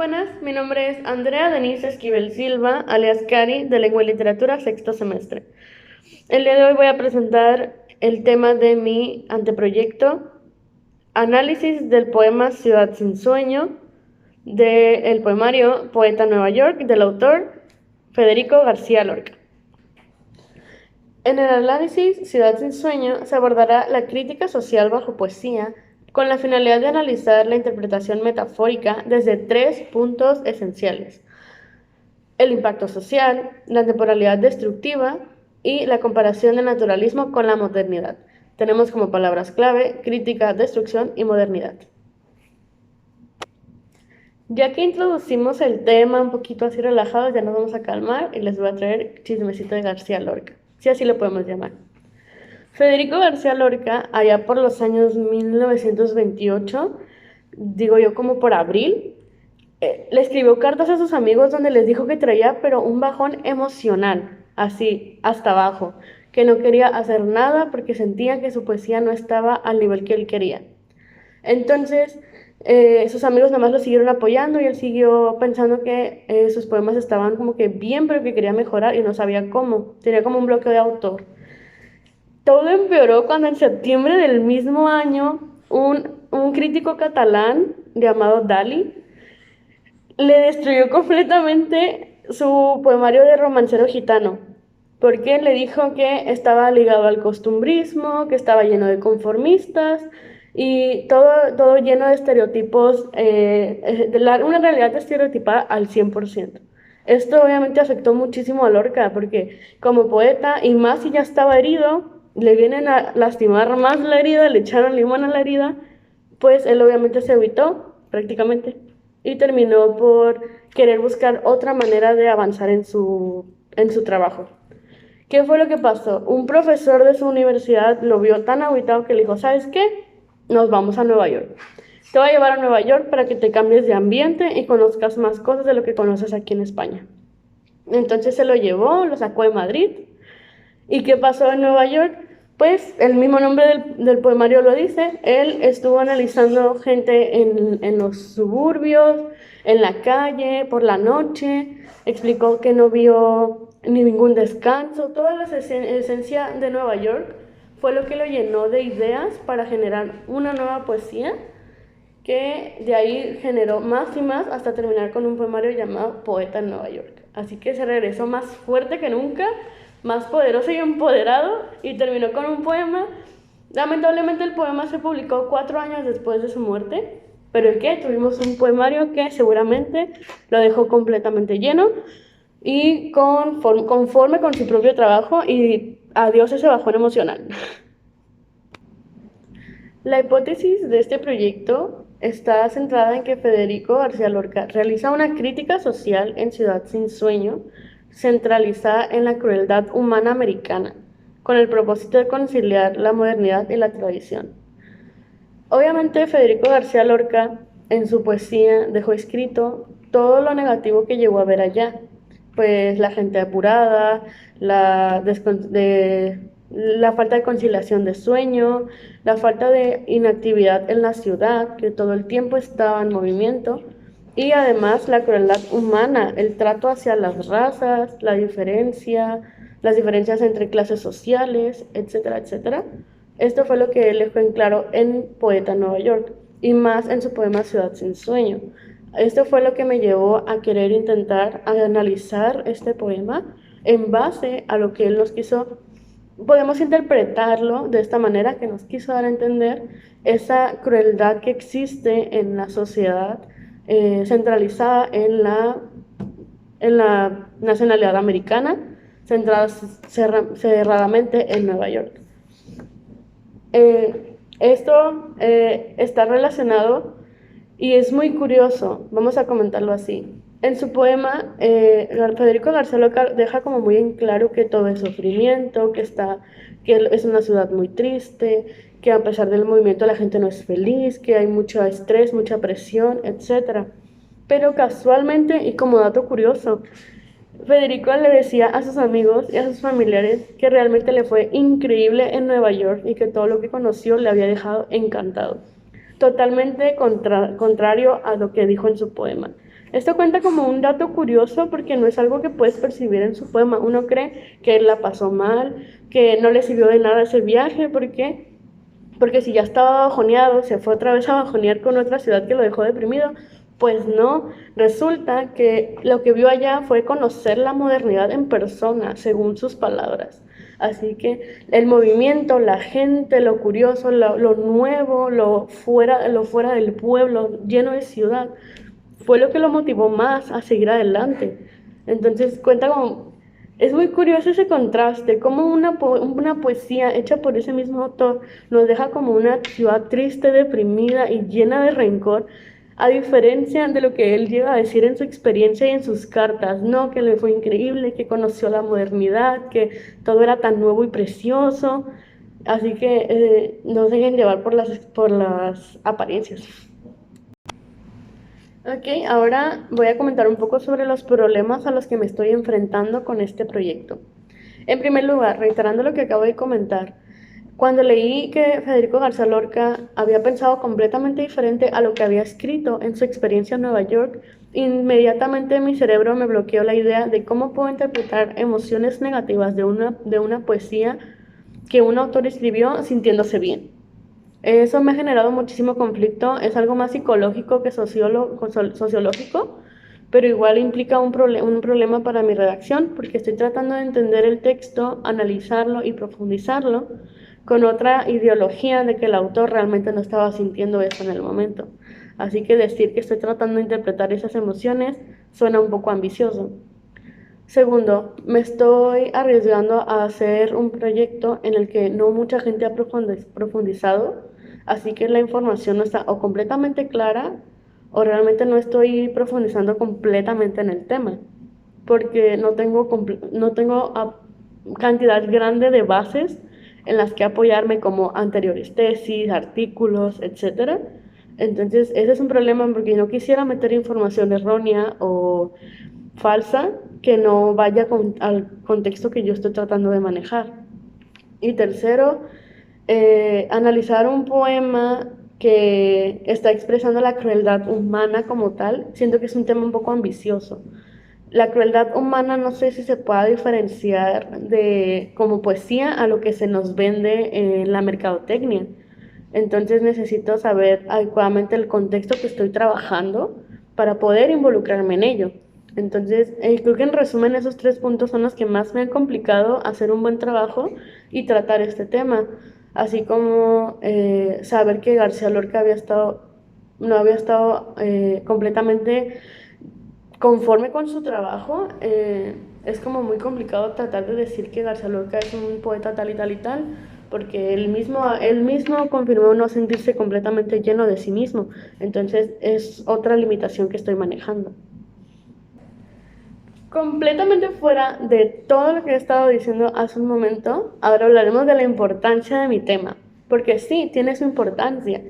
Buenas, mi nombre es Andrea Denise Esquivel Silva, alias Cari, de Lengua y Literatura, sexto semestre. El día de hoy voy a presentar el tema de mi anteproyecto, análisis del poema Ciudad sin sueño, del poemario Poeta Nueva York, del autor Federico García Lorca. En el análisis Ciudad sin sueño se abordará la crítica social bajo poesía con la finalidad de analizar la interpretación metafórica desde tres puntos esenciales: el impacto social, la temporalidad destructiva y la comparación del naturalismo con la modernidad. Tenemos como palabras clave crítica, destrucción y modernidad. Ya que introducimos el tema un poquito así relajado, ya nos vamos a calmar y les voy a traer chismecito de García Lorca, si así lo podemos llamar. Federico García Lorca, allá por los años 1928, digo yo como por abril, le escribió cartas a sus amigos donde les dijo que traía pero un bajón emocional, así, hasta abajo, que no quería hacer nada porque sentía que su poesía no estaba al nivel que él quería. Entonces, sus amigos nada más lo siguieron apoyando y él siguió pensando que sus poemas estaban como que bien, pero que quería mejorar y no sabía cómo. Tenía como un bloqueo de autor. Todo empeoró cuando en septiembre del mismo año un crítico catalán llamado Dalí le destruyó completamente su poemario de Romancero Gitano, porque le dijo que estaba ligado al costumbrismo, que estaba lleno de conformistas y todo lleno de estereotipos, una realidad estereotipada al 100%. Esto obviamente afectó muchísimo a Lorca, porque como poeta, y más si ya estaba herido, le vienen a lastimar más la herida, le echaron limón a la herida, pues él obviamente se evitó prácticamente y terminó por querer buscar otra manera de avanzar en su trabajo. ¿Qué fue lo que pasó? Un profesor de su universidad lo vio tan agüitado que le dijo: ¿sabes qué? Nos vamos a Nueva York. Te voy a llevar a Nueva York para que te cambies de ambiente y conozcas más cosas de lo que conoces aquí en España. Entonces se lo llevó, lo sacó de Madrid. ¿Y qué pasó en Nueva York? Pues el mismo nombre del poemario lo dice. Él estuvo analizando gente en los suburbios, en la calle, por la noche. Explicó que no vio ni ningún descanso. Toda la esencia de Nueva York fue lo que lo llenó de ideas para generar una nueva poesía, que de ahí generó más y más hasta terminar con un poemario llamado Poeta en Nueva York. Así que se regresó más fuerte que nunca, más poderoso y empoderado, y terminó con un poema. Lamentablemente el poema se publicó 4 años después de su muerte, pero el que tuvimos un poemario que seguramente lo dejó completamente lleno y conforme con su propio trabajo, y adiós ese bajón emocional. La hipótesis de este proyecto está centrada en que Federico García Lorca realiza una crítica social en Ciudad sin sueño, centralizada en la crueldad humana americana, con el propósito de conciliar la modernidad y la tradición. Obviamente Federico García Lorca en su poesía dejó escrito todo lo negativo que llegó a ver allá, pues la gente apurada, la falta de conciliación de sueño, la falta de inactividad en la ciudad, que todo el tiempo estaba en movimiento, y además la crueldad humana, el trato hacia las razas, las diferencias entre clases sociales, etcétera, etcétera. Esto fue lo que él dejó en claro en Poeta Nueva York, y más en su poema Ciudad sin sueño. Esto fue lo que me llevó a querer intentar analizar este poema en base a lo que él nos quiso. Podemos interpretarlo de esta manera, que nos quiso dar a entender esa crueldad que existe en la sociedad, centralizada en la nacionalidad americana, centrada cerradamente en Nueva York. Esto está relacionado y es muy curioso, vamos a comentarlo así. En su poema, Federico García Lorca deja como muy en claro que todo es sufrimiento, que es una ciudad muy triste, que a pesar del movimiento la gente no es feliz, que hay mucho estrés, mucha presión, etc. Pero casualmente, y como dato curioso, Federico le decía a sus amigos y a sus familiares que realmente le fue increíble en Nueva York y que todo lo que conoció le había dejado encantado. Totalmente contrario a lo que dijo en su poema. Esto cuenta como un dato curioso porque no es algo que puedes percibir en su poema. Uno cree que él la pasó mal, que no le sirvió de nada ese viaje, ¿por qué? Porque si ya estaba bajoneado, se fue otra vez a bajonear con otra ciudad que lo dejó deprimido. Pues no, resulta que lo que vio allá fue conocer la modernidad en persona, según sus palabras. Así que el movimiento, la gente, lo curioso, lo nuevo, lo fuera del pueblo, lleno de ciudad, fue lo que lo motivó más a seguir adelante. Entonces cuenta como, es muy curioso ese contraste, como una poesía hecha por ese mismo autor nos deja como una ciudad triste, deprimida y llena de rencor, a diferencia de lo que él llega a decir en su experiencia y en sus cartas, no, que le fue increíble, que conoció la modernidad, que todo era tan nuevo y precioso, así que no se dejen llevar por las apariencias. Ok, ahora voy a comentar un poco sobre los problemas a los que me estoy enfrentando con este proyecto. En primer lugar, reiterando lo que acabo de comentar, cuando leí que Federico García Lorca había pensado completamente diferente a lo que había escrito en su experiencia en Nueva York, inmediatamente mi cerebro me bloqueó la idea de cómo puedo interpretar emociones negativas de una poesía que un autor escribió sintiéndose bien. Eso me ha generado muchísimo conflicto, es algo más psicológico que sociológico, pero igual implica un problema para mi redacción, porque estoy tratando de entender el texto, analizarlo y profundizarlo con otra ideología de que el autor realmente no estaba sintiendo eso en el momento. Así que decir que estoy tratando de interpretar esas emociones suena un poco ambicioso. Segundo, me estoy arriesgando a hacer un proyecto en el que no mucha gente ha profundizado, así que la información no está o completamente clara o realmente no estoy profundizando completamente en el tema, porque no tengo cantidad grande de bases en las que apoyarme como anteriores tesis, artículos, etcétera. Entonces, ese es un problema porque no quisiera meter información errónea o falsa que no vaya al contexto que yo estoy tratando de manejar. Y tercero, analizar un poema que está expresando la crueldad humana como tal, siento que es un tema un poco ambicioso. La crueldad humana no sé si se pueda diferenciar de como poesía a lo que se nos vende en la mercadotecnia. Entonces necesito saber adecuadamente el contexto que estoy trabajando para poder involucrarme en ello. Entonces, creo que en resumen esos tres puntos son los que más me han complicado hacer un buen trabajo y tratar este tema, así como saber que García Lorca no había estado completamente conforme con su trabajo. Es como muy complicado tratar de decir que García Lorca es un poeta tal y tal y tal, porque él mismo confirmó no sentirse completamente lleno de sí mismo. Entonces es otra limitación que estoy manejando. Completamente fuera de todo lo que he estado diciendo hace un momento, ahora hablaremos de la importancia de mi tema, porque sí, tiene su importancia.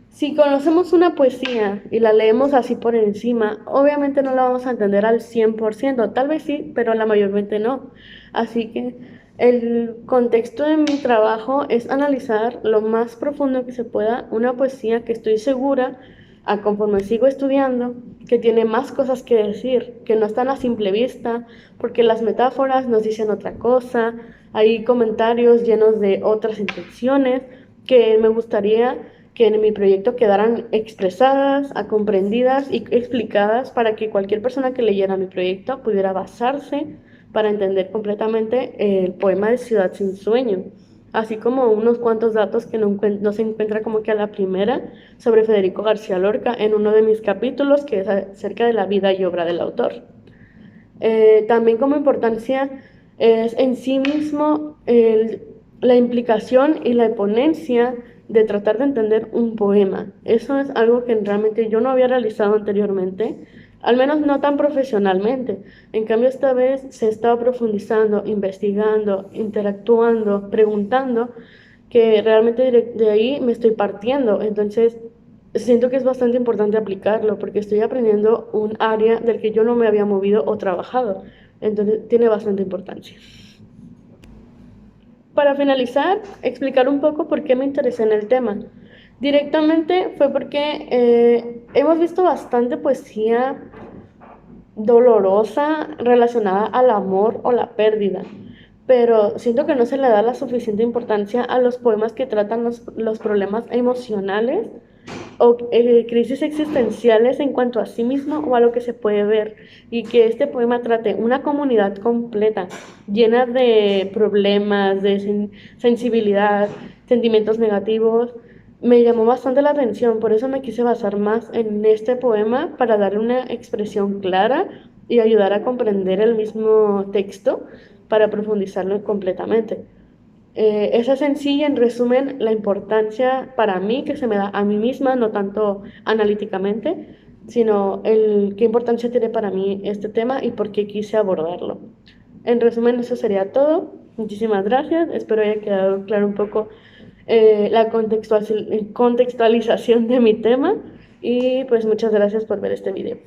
Si conocemos una poesía y la leemos así por encima, obviamente no la vamos a entender al 100%, tal vez sí, pero la mayormente no. Así que el contexto de mi trabajo es analizar lo más profundo que se pueda una poesía que estoy segura, a conforme sigo estudiando, que tiene más cosas que decir, que no están a simple vista, porque las metáforas nos dicen otra cosa, hay comentarios llenos de otras intenciones que me gustaría que en mi proyecto quedaran expresadas, comprendidas y explicadas para que cualquier persona que leyera mi proyecto pudiera basarse para entender completamente el poema de Ciudad sin Sueño, así como unos cuantos datos que no se encuentra como que a la primera sobre Federico García Lorca en uno de mis capítulos que es acerca de la vida y obra del autor. También como importancia es en sí mismo la implicación y la ponencia de tratar de entender un poema. Eso es algo que realmente yo no había realizado anteriormente, al menos no tan profesionalmente. En cambio, esta vez se ha estado profundizando, investigando, interactuando, preguntando, que realmente de ahí me estoy partiendo. Entonces, siento que es bastante importante aplicarlo porque estoy aprendiendo un área del que yo no me había movido o trabajado. Entonces, tiene bastante importancia. Para finalizar, explicar un poco por qué me interesé en el tema. Directamente fue porque hemos visto bastante poesía dolorosa relacionada al amor o la pérdida, pero siento que no se le da la suficiente importancia a los poemas que tratan los problemas emocionales o crisis existenciales en cuanto a sí mismo o a lo que se puede ver, y que este poema trate una comunidad completa, llena de problemas, de sensibilidad, sentimientos negativos. Me llamó bastante la atención, por eso me quise basar más en este poema para darle una expresión clara y ayudar a comprender el mismo texto para profundizarlo completamente. Esa sencilla, en resumen, la importancia para mí que se me da a mí misma, no tanto analíticamente, sino el qué importancia tiene para mí este tema y por qué quise abordarlo. En resumen, eso sería todo. Muchísimas gracias. Espero haya quedado claro un poco la contextualización de mi tema, y pues muchas gracias por ver este video.